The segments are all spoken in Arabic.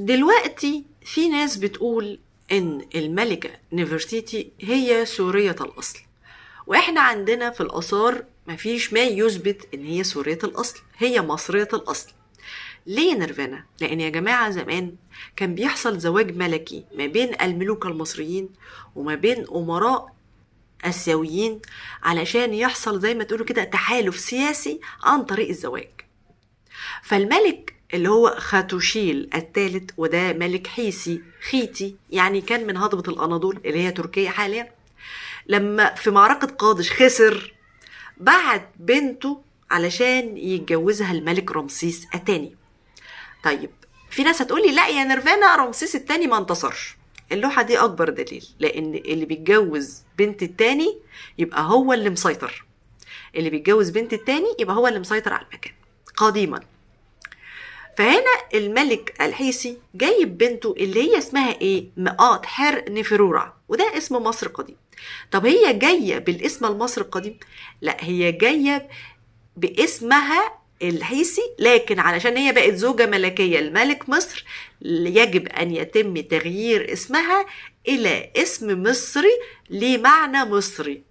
دلوقتي في ناس بتقول إن الملكة نفرتيتي هي سورية الأصل، وإحنا عندنا في الآثار مفيش ما يثبت إن هي سورية الأصل، هي مصرية الأصل. ليه نيرفانا؟ لأن يا جماعة زمان كان بيحصل زواج ملكي ما بين الملوك المصريين وما بين أمراء آسيويين علشان يحصل زي ما تقولوا كده تحالف سياسي عن طريق الزواج. فالملك اللي هو خاتوشيل الثالث، وده ملك حيسي خيتي، يعني كان من هضبة الأناضول اللي هي تركيا حاليا، لما في معركة قادش خسر بعت بنته علشان يتجوزها الملك رمسيس الثاني. طيب في ناس هتقولي لا يا نيرفانا، رمسيس الثاني ما انتصرش. اللوحة دي أكبر دليل، لأن اللي بيتجوز بنت التاني يبقى هو اللي مسيطر، اللي بيتجوز بنت التاني يبقى هو اللي مسيطر على المكان قديما. فهنا الملك الحيسي جايب بنته اللي هي اسمها ايه؟ مئات حر نفرورع، وده اسم مصر القديم. طب هي جاية بالاسم المصري القديم؟ لا، هي جاية باسمها الحيسي، لكن علشان هي بقت زوجة ملكية لملك مصر يجب أن يتم تغيير اسمها إلى اسم مصري ليه معنى مصري،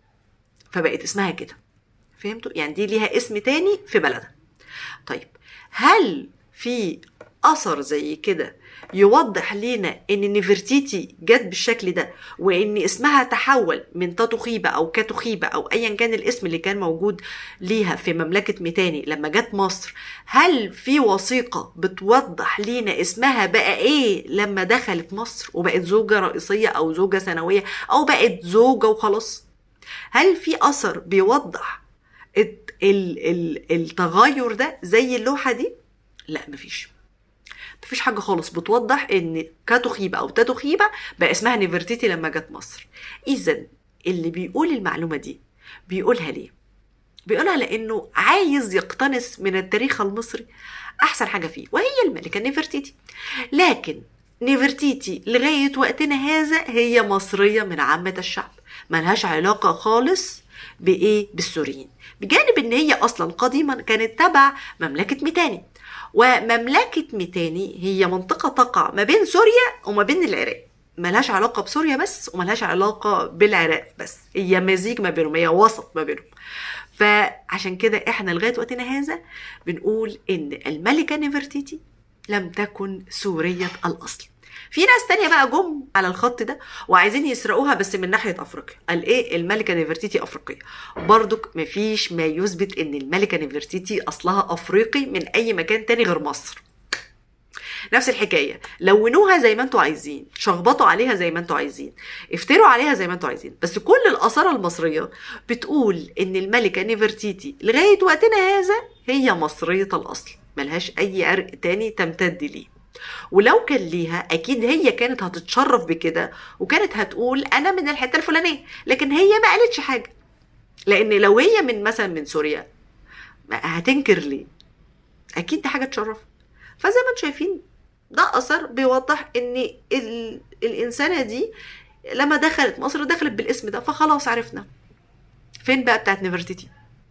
فبقت اسمها كده. فهمتوا؟ يعني دي ليها اسم تاني في بلدها. طيب هل في أثر زي كده يوضح لنا ان نفرتيتي جت بالشكل ده، وان اسمها تحول من تاتوخيبة او كاتوخيبة او ايا كان الاسم اللي كان موجود ليها في مملكة ميتاني لما جت مصر؟ هل في وثيقة بتوضح لنا اسمها بقى ايه لما دخلت مصر وبقت زوجة رئيسية او زوجة ثانوية او بقت زوجة وخلاص؟ هل في اثر بيوضح التغير ده زي اللوحة دي؟ لا، مفيش حاجة خالص بتوضح ان كاتوخيبة او تاتوخيبة بقى اسمها نفرتيتي لما جت مصر. اذا اللي بيقول المعلومة دي بيقولها ليه؟ بيقولها لانه عايز يقتنص من التاريخ المصري احسن حاجة فيه، وهي الملكة نفرتيتي. لكن نفرتيتي لغاية وقتنا هذا هي مصرية من عامة الشعب، ملهاش علاقة خالص بايه؟ بالسوريين، بجانب ان هي اصلا قديما كانت تبع مملكة ميتاني، ومملكة ميتاني هي منطقة تقع ما بين سوريا وما بين العراق، ملهاش علاقة بسوريا بس وملهاش علاقة بالعراق بس، هي مزيج ما بينهم، هي وسط ما بينهم. فعشان كده احنا لغاية وقتنا هذا بنقول ان الملكة نفرتيتي لم تكن سورية الأصل. في ناس تانية بقى جم على الخط ده وعايزين يسرقوها بس من ناحية أفريقيا، قال إيه؟ الملكة نفرتيتي أفريقية. برضك مفيش ما يثبت إن الملكة نفرتيتي أصلها أفريقي من أي مكان تاني غير مصر. نفس الحكاية، لونوها زي ما انتوا عايزين، شخبطوا عليها زي ما انتوا عايزين، افتروا عليها زي ما انتوا عايزين، بس كل الآثار المصرية بتقول إن الملكة نفرتيتي لغاية وقتنا هذا هي مصرية الأصل، ملهاش أي عرق تاني تمتد ليه. ولو كان ليها اكيد هي كانت هتتشرف بكده وكانت هتقول انا من الحته الفلانيه، لكن هي ما قالتش حاجه، لان لو هي من مثلا من سوريا هتنكر ليه؟ اكيد دي حاجه تشرف. فزي ما انتم شايفين ده اثر بيوضح ان الانسانه دي لما دخلت مصر دخلت بالاسم ده، فخلاص عرفنا. فين بقى بتاعت نفرتيتي؟